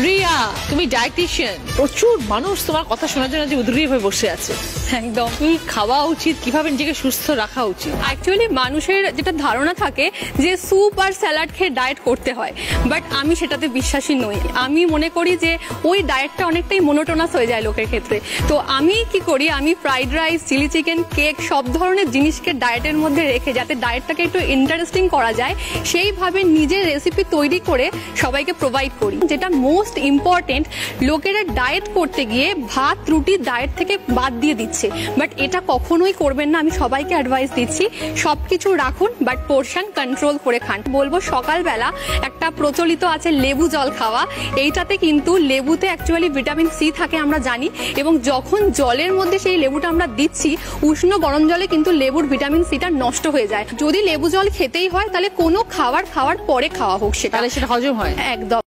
রিয়া, তুমি ডায়েটিশিয়ান, প্রচুর মানুষ তোমার কথা শোনার জন্য যে উদ্গ্রীব হয়ে বসে আছে। একদম। কি খাওয়া উচিত, কিভাবে নিজেকে সুস্থ রাখা উচিত? অ্যাকচুয়ালি মানুষের যেটা ধারণা থাকে যে স্যুপ আর স্যালাড খেয়ে ডায়েট করতে হয়, বাট আমি সেটাতে বিশ্বাসী নই। আমি মনে করি যে ওই ডায়েটটা অনেকটাই মোনোটোনাস হয়ে যায় লোকের ক্ষেত্রে। তো আমি কি করি, আমি fried rice, chilli chicken, cake সব ধরনের জিনিসকে ডায়েটের মধ্যে রেখে যাতে ডায়েটটাকে একটু ইন্টারেস্টিং করা যায় সেইভাবে নিজের রেসিপি তৈরি করে সবাইকে প্রোভাইড করি। যেটা মোস্ট ইম্পর্টেন্ট, লোকেরা ডায়েট করতে গিয়ে ভাত রুটি ডায়েট থেকে বাদ দিয়ে দিচ্ছে, বাট এটা কখনোই করবেন না। আমি সবাইকে অ্যাডভাইস দিচ্ছি সবকিছু রাখুন, বাট পোর্শন কন্ট্রোল করে খান। বলবো সকালবেলা একটা প্রচলিত আছে লেবু জল খাওয়া। এইটাতে কিন্তু লেবুতে অ্যাকচুয়ালি ভিটামিন সি থাকে আমরা জানি, এবং যখন জলের মধ্যে সেই লেবুটা আমরা দিচ্ছি উষ্ণ গরম জলে কিন্তু লেবুর ভিটামিন সিটা নষ্ট হয়ে যায়। যদি লেবু জল খেতেই হয় তাহলে কোনো খাওয়ার পরে খাওয়া হোক, সেটা হজম হয় একদম।